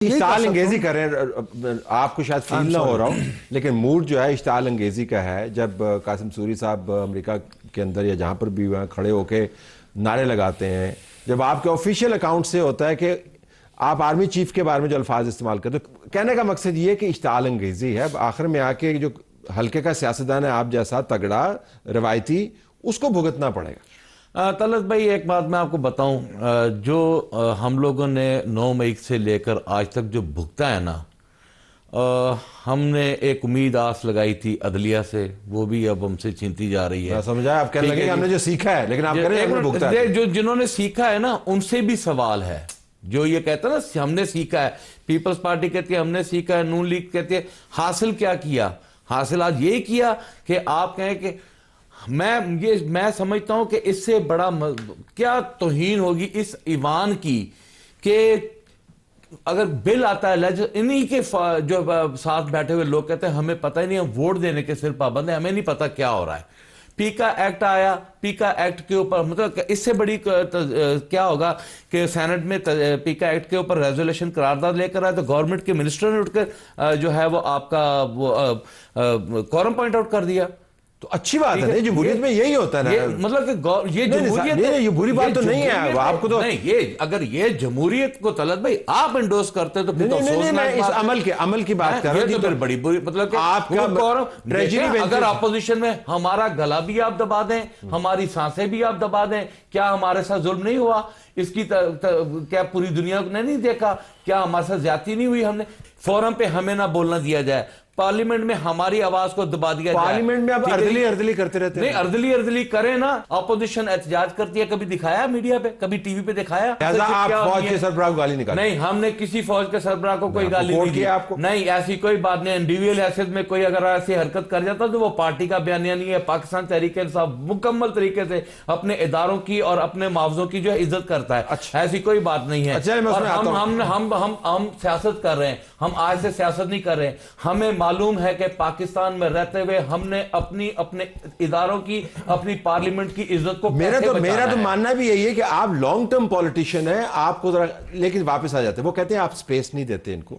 اشتعال انگیزی کریں. آپ کو شاید فیل نہ ہو رہا ہوں لیکن موڈ جو ہے اشتعال انگیزی کا ہے. جب قاسم سوری صاحب امریکہ کے اندر یا جہاں پر بھی وہاں کھڑے ہو کے نعرے لگاتے ہیں, جب آپ کے آفیشیل اکاؤنٹ سے ہوتا ہے کہ آپ آرمی چیف کے بارے میں جو الفاظ استعمال کرتے ہیں, کہنے کا مقصد یہ ہے کہ اشتعال انگیزی ہے. آخر میں آ کے جو حلقے کا سیاستدان ہے آپ جیسا تگڑا روایتی, اس کو بھگتنا پڑے گا. طلعت بھائی ایک بات میں آپ کو بتاؤں, جو ہم لوگوں نے 9 مئی سے لے کر آج تک جو بھگتا ہے نا, ہم نے ایک امید آس لگائی تھی عدلیہ سے, وہ بھی اب ہم سے چھینتی جا رہی ہے. میں سمجھا آپ کہنے لگے کہ ہم نے جو سیکھا ہے, لیکن آپ کہہ رہے ہیں ہم نے بھگتا ہے. جو جنہوں نے سیکھا ہے نا ان سے بھی سوال ہے. جو یہ کہتا ہے نا ہم نے سیکھا ہے, پیپلز پارٹی کہتی ہے ہم نے سیکھا ہے, نون لیگ کہتی ہے حاصل کیا کیا. حاصل آج یہ کیا کہ آپ کہیں کہ میں سمجھتا ہوں کہ اس سے بڑا کیا توہین ہوگی اس ایوان کی کہ اگر بل آتا ہے انہی کے جو ساتھ بیٹھے ہوئے لوگ کہتے ہیں ہمیں پتہ ہی نہیں, ہم ووٹ دینے کے صرف پابند ہیں, ہمیں نہیں پتہ کیا ہو رہا ہے. پیکا ایکٹ آیا, پیکا ایکٹ کے اوپر مطلب اس سے بڑی کیا ہوگا کہ سینٹ میں پیکا ایکٹ کے اوپر ریزولوشن قرارداد لے کر آئے تو گورنمنٹ کے منسٹر نے اٹھ کر جو ہے وہ آپ کا وہ کورم پوائنٹ آؤٹ کر دیا. تو اچھی بات ہے, جمہوریت میں یہی ہوتا ہے نا. مطلب کہ یہ جمہوریت یہ بری بات تو نہیں ہے آپ کو تو نہیں. یہ اگر یہ جمہوریت کو طلعت بھائی آپ انڈورس کرتے تو پھر میں اس عمل کی بات کر رہا ہوں. یہ تو پھر بڑی بری مطلب کہ آپ کا اگر اپوزیشن میں ہمارا گلا بھی آپ دبا دیں, ہماری سانسیں بھی آپ دبا دیں, کیا ہمارے ساتھ ظلم نہیں ہوا؟ اس کی کیا پوری دنیا نے نہیں دیکھا؟ کیا ہمارے ساتھ زیادتی نہیں ہوئی؟ ہم نے فورم پہ ہمیں نہ بولنا دیا جائے, پارلیمنٹ میں ہماری آواز کو دبا دیا جائے. پارلیمنٹ میں اب اردلی کرتے رہتے ہیں. نہیں اردلی کریں نا, اپوزیشن احتجاج کرتی ہے, کبھی دکھایا میڈیا پہ, کبھی ٹی وی پہ دکھایا؟ آپ فوج کے سربراہ کو گالی نکالی؟ نہیں, ہم نے کسی فوج کے سربراہ کو کوئی گالی نہیں دی. نہیں, ایسی کوئی بات نہیں. انڈیویجول حیثیت میں کوئی اگر ایسی حرکت کر جاتا تو وہ پارٹی کا بیانیہ نہیں ہے. پاکستان تحریک انصاف مکمل طریقے سے اپنے اداروں کی اور اپنے معاوضوں کی جو ہے عزت کرتا ہے. ایسی کوئی بات نہیں ہے. اور ہم سیاست کر رہے ہیں, ہم آج سے سیاست نہیں کر رہے ہیں. ہمیں معلوم ہے کہ پاکستان میں رہتے ہوئے ہم نے اپنے اداروں کی, اپنی پارلیمنٹ کی عزت کو میرا تو ماننا بھی یہی ہے کہ آپ لانگ ٹرم پولیٹیشین ہیں, آپ کو ذرا لیکن واپس آ جاتے ہیں. وہ کہتے ہیں آپ سپیس نہیں دیتے ان کو,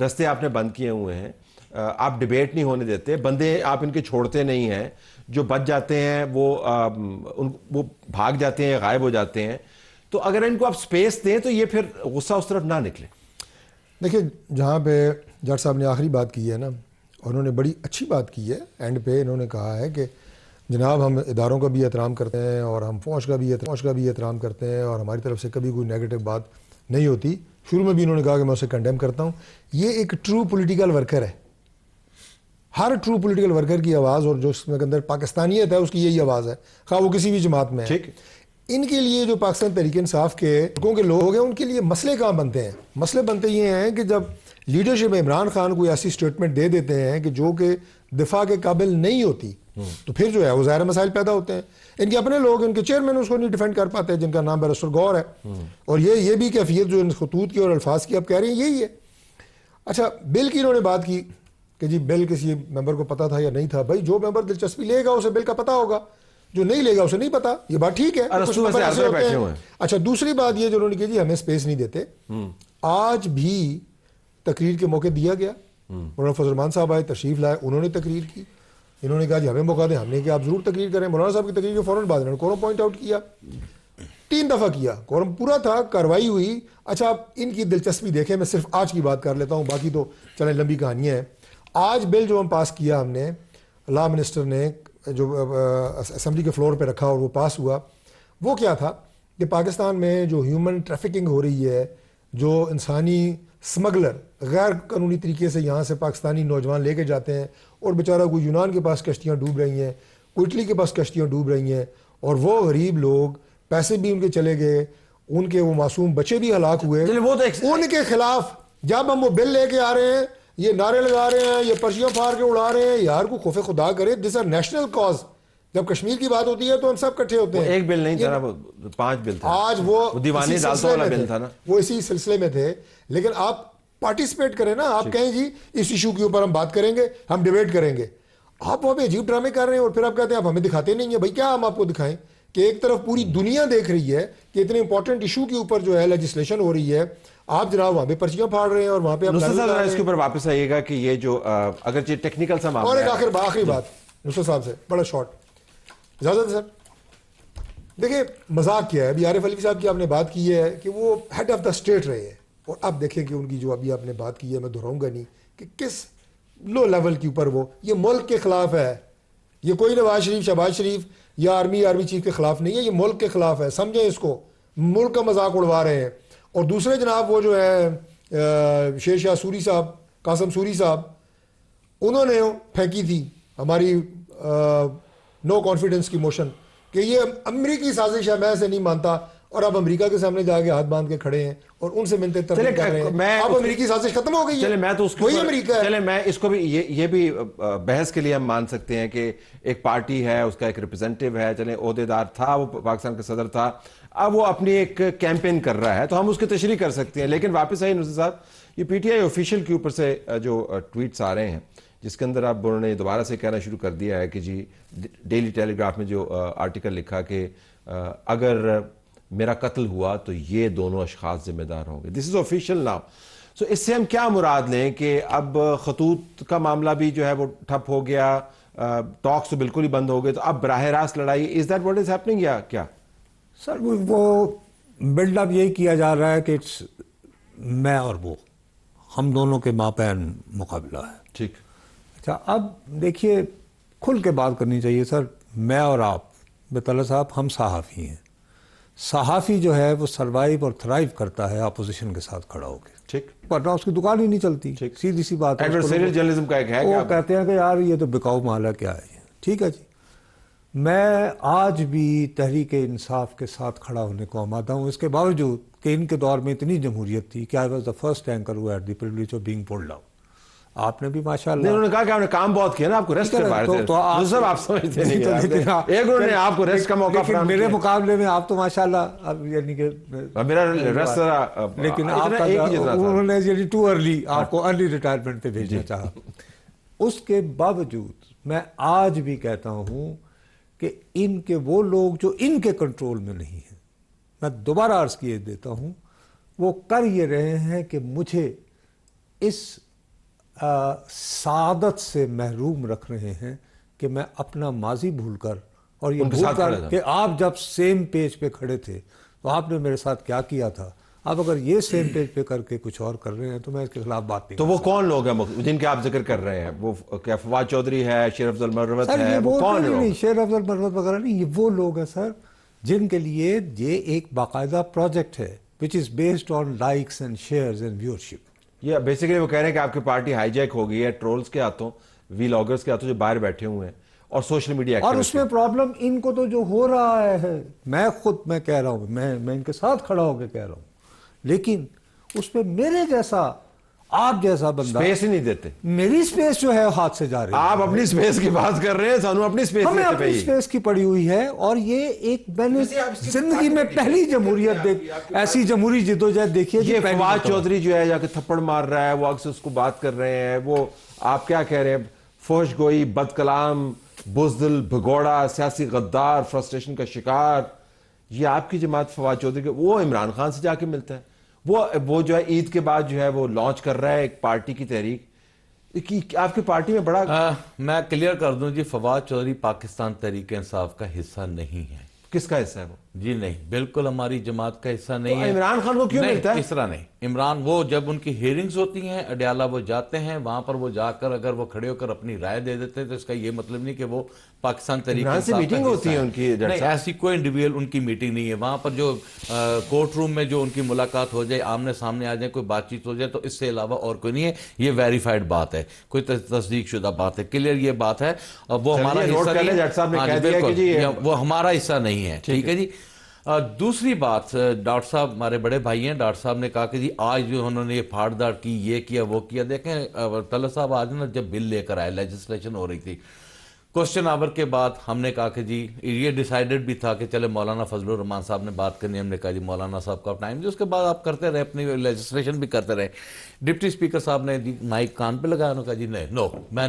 رستے آپ نے بند کیے ہوئے ہیں, آپ ڈیبیٹ نہیں ہونے دیتے, بندے آپ ان کے چھوڑتے نہیں ہیں, جو بچ جاتے ہیں وہ بھاگ جاتے ہیں, غائب ہو جاتے ہیں. تو اگر ان کو آپ سپیس دیں تو یہ پھر غصہ اس طرف نہ نکلے. دیکھیں, جہاں پہ جٹ صاحب نے آخری بات کی ہے نا, انہوں نے بڑی اچھی بات کی ہے. اینڈ پہ انہوں نے کہا ہے کہ جناب ہم اداروں کا بھی احترام کرتے ہیں اور ہم فوج کا بھی احترام کرتے ہیں اور ہماری طرف سے کبھی کوئی نیگیٹو بات نہیں ہوتی. شروع میں بھی انہوں نے کہا کہ میں اسے کنڈیم کرتا ہوں. یہ ایک ٹرو پولیٹیکل ورکر ہے. ہر ٹرو پولیٹیکل ورکر کی آواز اور جو اس میں اندر پاکستانیت ہے اس کی یہی آواز ہے, خواہ وہ کسی بھی جماعت میں ہے. ان کے لیے جو پاکستان تحریک انصاف کے لوگ ہیں ان کے لیے مسئلے کہاں بنتے ہیں؟ مسئلے بنتے یہ ہیں کہ جب لیڈرشپ عمران خان کو ایسی سٹیٹمنٹ دے دیتے ہیں کہ جو کہ دفاع کے قابل نہیں ہوتی, تو پھر جو ہے وہ ظاہر مسائل پیدا ہوتے ہیں. ان کے اپنے لوگ, ان کے چیئرمین اس کو نہیں ڈیفینڈ کر پاتے, جن کا نام بیرسٹر غور ہے. اور یہ بھی کیفیت جو ان خطوط کی اور الفاظ کی آپ کہہ رہے ہیں یہی ہے. اچھا, بل کی انہوں نے بات کی کہ جی بل کسی ممبر کو پتا تھا یا نہیں تھا. بھائی جو ممبر دلچسپی لے گا اسے بل کا پتا ہوگا, جو نہیں لے گا اسے نہیں پتا. یہ بات ٹھیک ہے. اچھا, دوسری بات یہ جو انہوں نے کہی جی ہمیں سپیس نہیں دیتے. آج بھی تقریر کے موقع دیا گیا, مولانا فضل الرحمان صاحب آئے, تشریف لائے, انہوں نے تقریر کی. انہوں نے کہا جی ہمیں موقع دیں, ہم نے کہا آپ ضرور تقریر کریں. مولانا صاحب کی تقریر کے فوراً بعد انہوں نے کورم پوائنٹ آؤٹ کیا, 3 دفعہ کیا, کورم پورا تھا, کاروائی ہوئی. اچھا, آپ ان کی دلچسپی دیکھیں, میں صرف آج کی بات کر لیتا ہوں, باقی تو چلیں لمبی کہانیاں ہیں. آج بل جو ہم پاس کیا ہم نے, لا منسٹر نے جو اسمبلی کے فلور پہ رکھا اور وہ پاس ہوا, وہ کیا تھا کہ پاکستان میں جو ہیومن ٹریفکنگ ہو رہی ہے, جو انسانی سمگلر غیر قانونی طریقے سے یہاں سے پاکستانی نوجوان لے کے جاتے ہیں, اور بیچارہ کوئی یونان کے پاس کشتیاں ڈوب رہی ہیں, کوئی اٹلی کے پاس کشتیاں ڈوب رہی ہیں, اور وہ غریب لوگ, پیسے بھی ان کے چلے گئے, ان کے وہ معصوم بچے بھی ہلاک ہوئے. ان کے خلاف جب ہم وہ بل لے کے آ رہے ہیں, یہ نعرے لگا رہے ہیں, یہ پرچیاں پھاڑ کے اڑا رہے ہیں, یار کو خوف خدا کرے. دس آر نیشنل کاز. جب کشمیر کی بات ہوتی ہے تو ہم سب کٹھے ہوتے ہیں. ایک بل نہیں تھا, 5 بل تھا. آج وہ دیوانی ڈالتا والا بل تھا نا, وہ اسی سلسلے میں تھے. لیکن آپ پارٹیسپیٹ کریں نا, آپ کہیں جی اس ایشو کے اوپر ہم بات کریں گے, ہم ڈیبیٹ کریں گے. آپ وہاں پہ عجیب ڈرامے کر رہے ہیں اور پھر آپ کہتے ہیں آپ ہمیں دکھاتے نہیں ہیں. بھائی کیا ہم آپ کو دکھائیں کہ ایک طرف پوری دنیا دیکھ رہی ہے کہ اتنے امپورٹنٹ ایشو کے اوپر جو ہے لیجسلیشن ہو رہی ہے, آپ جناب وہاں پہ پرچیاں پھاڑ رہے ہیں اور وہاں پہ آپ نصرت صاحب اس کے اوپر واپس آئیے گا کہ یہ جو اگرچہ ٹیکنیکل سا معاملہ اور ایک ہے. آخری بات نصرت صاحب سے بڑا شارٹ اجازت ہے سر. دیکھیں مذاق کیا ہے ابھی عارف علوی صاحب کی آپ نے بات کی ہے کہ وہ ہیڈ آف دا اسٹیٹ رہے ہیں, اور اب دیکھیں کہ ان کی جو ابھی آپ نے بات کی ہے میں دہراؤں گا نہیں کہ کس لو لیول کے اوپر وہ یہ ملک کے خلاف ہے. یہ کوئی نواز شریف شہباز شریف یا آرمی چیف کے خلاف نہیں ہے, یہ ملک کے خلاف ہے, سمجھیں اس کو. ملک کا مذاق اڑوا رہے ہیں. اور دوسرے جناب وہ جو ہے شیر شاہ سوری صاحب, قاسم سوری صاحب, انہوں نے پھینکی تھی ہماری نو کانفیڈنس کی موشن کہ یہ امریکی سازش ہے, میں اسے نہیں مانتا, اور اب امریکہ کے سامنے جا کے ہاتھ باندھ کے کھڑے ہیں اور ان سے منتیں کر رہے ہیں. اب امریکی سازش ختم ہو گئی ہے. چلے میں تو اس وہی امریکہ ہے. چلے میں اس کو بھی یہ بھی بحث کے لیے ہم مان سکتے ہیں کہ ایک پارٹی ہے, اس کا ایک ریپرزینٹیو ہے, چلے عہدیدار تھا, وہ پاکستان کا صدر تھا, اب وہ اپنی ایک کیمپین کر رہا ہے تو ہم اس کی تشریح کر سکتے ہیں. لیکن واپس آئیے نصرت صاحب, یہ پی ٹی آئی آفیشیل کے اوپر سے جو ٹویٹس آ رہے ہیں جس کے اندر اب انہوں نے دوبارہ سے کہنا شروع کر دیا ہے کہ جی ڈیلی ٹیلی گراف میں جو آرٹیکل لکھا کہ اگر میرا قتل ہوا تو یہ دونوں اشخاص ذمہ دار ہوں گے. دس از آفیشیل ناؤ. سو اس سے ہم کیا مراد لیں کہ اب خطوط کا معاملہ بھی جو ہے وہ ٹھپ ہو گیا, ٹاکس تو بالکل ہی بند ہو گئے, تو اب براہ راست لڑائی, is that what is happening یا کیا؟ سر وہ بلڈ اپ یہی کیا جا رہا ہے کہ میں اور وہ ہم دونوں کے مابین مقابلہ ہے. ٹھیک. اچھا اب دیکھیے کھل کے بات کرنی چاہیے سر. میں اور آپ بیت صاحب ہم صحافی ہیں. صحافی جو ہے وہ سروائیو اور تھرائیو کرتا ہے اپوزیشن کے ساتھ کھڑا ہو کے. ٹھیک. ورنہ اس کی دکان ہی نہیں چلتی. سیدھی سی بات ہے. ایڈورٹائزنگ جرنلزم کا ایک ہے, وہ کہتے ہیں کہ یار یہ تو بکاؤ مال ہے, کیا ہے یہ. ٹھیک ہے جی, میں آج بھی تحریک انصاف کے ساتھ کھڑا ہونے کو آمادہ ہوں, اس کے باوجود کہ ان کے دور میں اتنی جمہوریت تھی کہ I was the first anchor who had the privilege of being pulled out. آپ نے بھی ماشاءاللہ انہوں نے کہا کہ آپ نے کام بہت کیا نا, آپ کو ریسٹ کروا رہے تھے. تو آپ سمجھتے نہیں کہ ایک انہوں نے آپ کو ریسٹ کا موقع فراہم کیا. میرے مقابلے میں آپ تو ماشاءاللہ یعنی کہ میرا ریسٹ ذرا, لیکن آپ کا انہوں نے یعنی ٹو ارلی آپ کو ارلی ریٹائرمنٹ پہ بھیجنا چاہا. اس کے باوجود میں آج بھی کہتا ہوں کہ ان کے وہ لوگ جو ان کے کنٹرول میں نہیں ہیں, میں دوبارہ عرض کیے دیتا ہوں, وہ کر یہ رہے ہیں کہ مجھے اس سعادت سے محروم رکھ رہے ہیں کہ میں اپنا ماضی بھول کر اور یہ بھول کر کہ آپ جب سیم پیج پہ کھڑے تھے تو آپ نے میرے ساتھ کیا کیا تھا, اب اگر یہ سیم پیج پہ کر کے کچھ اور کر رہے ہیں تو میں اس کے خلاف بات نہیں. تو وہ کون لوگ ہیں جن کے آپ ذکر کر رہے ہیں؟ وہ کیا فواد چودھری ہے, شیر افضل مروت ہے, وہ کون ہے؟ نہیں, شیر افضل مروت وغیرہ نہیں, یہ وہ لوگ ہیں سر جن کے لیے یہ ایک باقاعدہ پروجیکٹ ہے which is based on likes and shares and viewership. یہ بیسیکلی وہ کہہ رہے ہیں کہ آپ کی پارٹی ہائی جیک ہو گئی ہے ٹرولز کے ہاتھوں, ویلاگرز کے ہاتھوں جو باہر بیٹھے ہوئے ہیں اور سوشل میڈیا. اور اس میں پرابلم ان کو تو جو ہو رہا ہے, میں کہہ رہا ہوں, میں ان کے ساتھ کھڑا ہو کے کہہ رہا ہوں, لیکن اس میں میرے جیسا آپ جیسا بندہ سپیس ہی نہیں دیتے. میری سپیس جو ہے ہاتھ سے جا رہی ہے. آپ اپنی سپیس کی بات کر رہے ہیں, سانو اپنی سپیس ہمیں اپنی سپیس کی پڑی ہوئی ہے. اور یہ ایک میں نے زندگی میں پہلی جمہوریت ایسی جمہوری جدوجہد دیکھی ہے. یہ فواد چودھری جو ہے جا کے تھپڑ مار رہا ہے, وہ اکثر اس کو بات کر رہے ہیں, وہ آپ کیا کہہ رہے ہیں, فحش گوئی, بد کلام, بزدل, بھگوڑا, سیاسی غدار, فرسٹریشن کا شکار. یہ آپ کی جماعت فواد چودھری کے, وہ عمران خان سے جا کے ملتا ہے, وہ جو ہے عید کے بعد جو ہے وہ لانچ کر رہا ہے ایک پارٹی کی تحریک. آپ کی پارٹی میں بڑا میں کلیئر کر دوں جی, فواد چودھری پاکستان تحریک انصاف کا حصہ نہیں ہے. کس کا حصہ ہے وہ؟ جی نہیں, بالکل ہماری جماعت کا حصہ نہیں ہے. عمران خان کو کیوں ملتا ہے؟ اس طرح نہیں. عمران وہ جب ان کی ہیئرنگز ہوتی ہیں اڈیالہ وہ جاتے ہیں, وہاں پر وہ جا کر اگر وہ کھڑے ہو کر اپنی رائے دے دیتے ہیں تو اس کا یہ مطلب نہیں کہ وہ پاکستان تحریک انصاف کا میٹنگ ہوتی ہے ان کی. نہیں, ایسی کوئی انڈیویجول ان کی میٹنگ نہیں ہے. وہاں پر جو کورٹ روم میں جو ان کی ملاقات ہو جائے, آمنے سامنے آ جائے, کوئی بات چیت ہو جائے, تو اس سے علاوہ اور کوئی نہیں ہے. یہ ویریفائڈ بات ہے, کوئی تصدیق شدہ بات ہے, کلیئر یہ بات ہے. اور وہ ہمارا حصہ نہیں ہے, وہ ہمارا حصہ نہیں ہے. ٹھیک ہے جی. دوسری بات, ڈاکٹر صاحب ہمارے بڑے بھائی ہیں, ڈاکٹر صاحب نے کہا کہ جی آج جو انہوں نے یہ پھاڑ داڑ کی, یہ کیا وہ کیا. دیکھیں طلعت صاحب آج نا جب بل لے کر آئے, لیجسلیشن ہو رہی تھی, کوسچن آور کے بعد ہم نے کہا کہ جی یہ ڈیسائیڈڈ بھی تھا کہ چلے مولانا فضل الرحمان صاحب نے بات کرنی, ہم نے کہا جی مولانا صاحب کا ٹائم, اس کے بعد آپ کرتے رہے اپنی لیجسلیشن بھی کرتے رہے. ڈپٹی اسپیکر صاحب نے جی مائک کان پہ لگایا, انہوں نے کہا جی نہیں, نو میں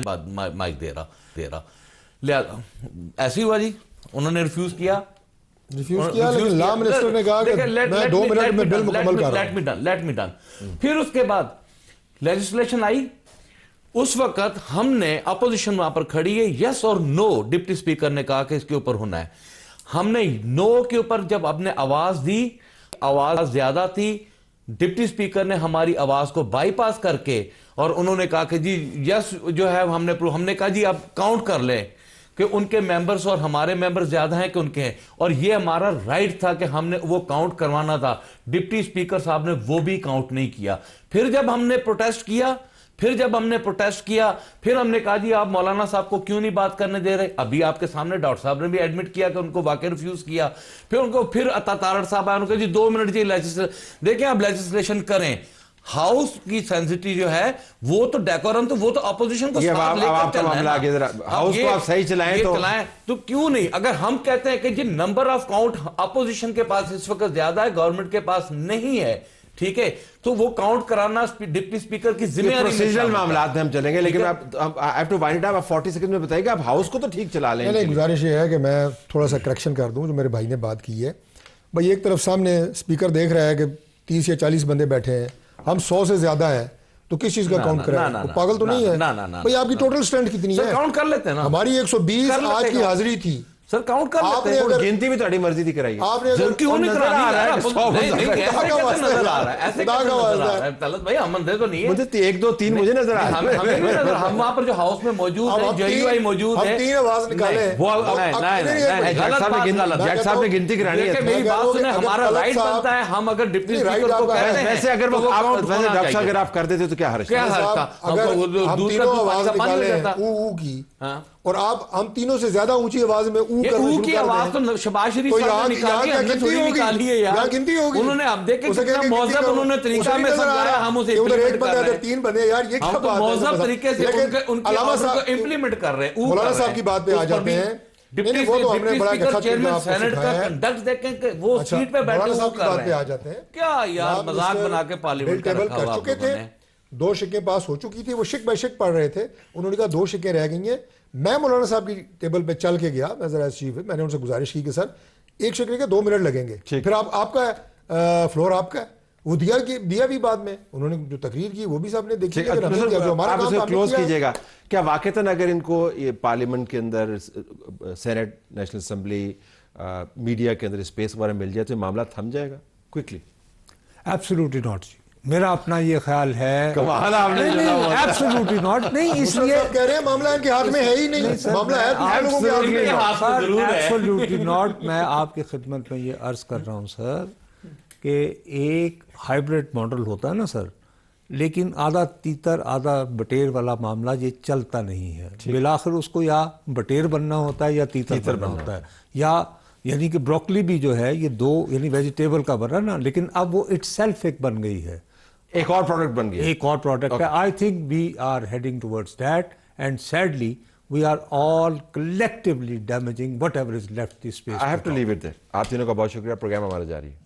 مائک دے رہا. لہٰذا ایسی ہوا جی, انہوں نے ریفیوز کیا, ریفیوز کیا, لیکن لا منسٹر نے کہا کہ میں 2 منٹ میں بل مکمل کر رہا ہوں. Let me done. پھر اس کے بعد لیجسلیشن آئی. اس وقت ہم نے اپوزیشن وہاں پر کھڑی ہے, یس اور نو ڈپٹی اسپیکر نے کہا کہ اس کے اوپر ہونا ہے. ہم نے نو کے اوپر جب اپنے آواز دی, آواز زیادہ تھی, ڈپٹی اسپیکر نے ہماری آواز کو بائی پاس کر کے اور انہوں نے کہا کہ جی یس جو ہے ہم نے کہا جی آپ کاؤنٹ کر لیں کہ ان کے ممبرز اور ہمارے ممبرز زیادہ ہیں کہ ان کے ہیں, اور یہ ہمارا رائٹ تھا کہ ہم نے وہ کاؤنٹ کروانا تھا. ڈپٹی اسپیکر صاحب نے وہ بھی کاؤنٹ نہیں کیا. پھر جب ہم نے پروٹیسٹ کیا, پھر ہم نے کہا جی آپ مولانا صاحب کو کیوں نہیں بات کرنے دے رہے. ابھی آپ کے سامنے ڈاکٹر صاحب نے بھی ایڈمٹ کیا کہ ان کو واقعی ریفیوز کیا. پھر عطا تارڑ صاحب آئے, انہوں نے کہا جی 2 منٹ جی دیکھیں آپ لیجسلیشن کریں. ہاؤس کی سینسٹی جو ہے وہ تو ڈیکورم, تو وہ تو اپوزیشن کو ساتھ لے کر چلنا ہے. ہاؤس کو آپ صحیح چلائیں تو کیوں نہیں. اگر ہم کہتے ہیں کہ جی نمبر آف کاؤنٹ اپوزیشن کے پاس اس وقت زیادہ ہے, گورنمنٹ کے پاس نہیں ہے, ٹھیک ہے, تو وہ کاؤنٹ کرانا ڈپٹی اسپیکر کی ذمہ داری. پروسیجرل معاملات میں ہم چلیں گے, لیکن آپ 40 سیکنڈ میں بتائیے کہ آپ ہاؤس کو تو ٹھیک چلا لیں. نہیں, گزارش یہ ہے کہ میں تھوڑا سا کریکشن کر دوں جو میرے بھائی نے بات کی ہے. بھائی ایک طرف سامنے اسپیکر دیکھ رہا ہے کہ 30 یا 40 بندے بیٹھے ہیں, ہم 100 سے زیادہ ہیں, تو کس چیز کا کاؤنٹ کریں؟ وہ پاگل تو نہیں ہے. بھائی آپ کی ٹوٹل اسٹرینتھ کتنی ہے؟ کاؤنٹ کر لیتے ہیں نا. ہماری 120 آج کی حاضری تھی. سر کاؤنٹ کر لیتے ہیں. گنتی بھی تھوڑی مرضی تھی کرائی. آپ نے کیوں نہیں کرا رہا ہے؟ نظر آ رہا ہے ایسے نظر آ رہا ہے بھائی, ہم اندھے تو نہیں ہے. مجھے 1 2 3 مجھے نظر آ رہا ہے. ہم وہاں پر جو ہاؤس میں موجود ہیں, JUI موجود ہے, ہم 3 آواز نکالے. جیک صاحب نے گنتی کرانی ہے. میری بات سنیں, ہمارا رائٹ بنتا ہے. ہم اگر ڈپٹی اسپیکر کو کہتے ہیں ویسے اگر آپ کر دیتے تو کیا حرج تھا؟ اگر ہم تینوں آواز نکالے او کی, اور آپ ہم تینوں سے زیادہ اونچی آواز میں او کرنا شروع کر دیں, آواز تو شباز شریف صاحب نے نکالی ہے, ہم نے تھوڑی نکالی ہے یار. گنتی ہوگی. انہوں نے اب دیکھیں کتنا مہذب انہوں نے طریقہ میں سمجھایا, ہم اسے ایک بندہ 3 بندے, یار یہ کیا بات ہے؟ مہذب طریقے سے ان کے آرڈر کو امپلیمنٹ کر رہے ہیں. مولانا صاحب کی بات پہ آ جاتے ہیں. ڈپٹی اسپیکر چیئرمین سینٹ کا کنڈکٹ دیکھیں کہ وہ سیٹ پہ بیٹھے وہ کر رہے ہیں. کیا یار مذاق بنا کے پارلیمنٹ کا رکھا ہوا آپ لوگوں نے. 2 شکیں پاس ہو چکی تھی, وہ شک بائی شک پڑھ رہے تھے. انہوں نے کہا 2 شکیں رہ گئی ہیں. میں مولانا صاحب کی ٹیبل پہ چل کے گیا, میں ذرا چیف, میں نے ان سے گزارش کی کہ سر 1 شک کے 2 منٹ لگیں گے, پھر آپ کا فلور آپ کا ہے. وہ دیا بھی بعد میں, انہوں نے جو تقریر کی وہ بھی صاحب نے دیکھی. آپ اسے کلوز کیجئے گا. کیا واقعتاً اگر ان کو یہ پارلیمنٹ کے اندر, سینٹ, نیشنل اسمبلی, میڈیا کے اندر اسپیس وغیرہ مل جائے تو معاملہ تھم جائے گا کوئکلی؟ ایبسلیوٹلی ناٹ جی, میرا اپنا یہ خیال ہے. ایبسلیوٹلی ناٹ نہیں, اس لیے کہہ رہے ہیں معاملہ ان کے ہاتھ میں ہے ہی نہیں. معاملہ ہے لوگوں کے ہاتھ میں. Absolutely not. میں آپ کی خدمت میں یہ عرض کر رہا ہوں سر کہ ایک ہائیبریڈ ماڈل ہوتا ہے نا سر, لیکن آدھا تیتر آدھا بٹیر والا معاملہ یہ چلتا نہیں ہے. بالآخر اس کو یا بٹیر بننا ہوتا ہے یا تیتر بننا ہوتا ہے, یا یعنی کہ بروکلی بھی جو ہے یہ 2 یعنی ویجیٹیبل کا بنا نا, لیکن اب وہ اٹ سیلف ایک بن گئی ہے, ایک اور پروڈکٹ بن گیا, ایک اور پروڈکٹ ہے. I think we are heading towards that, and sadly we are all collectively damaging whatever is left the space. I have to leave it there. آپ تینوں کا بہت شکریہ. پروگرام ہمارا جاری ہے.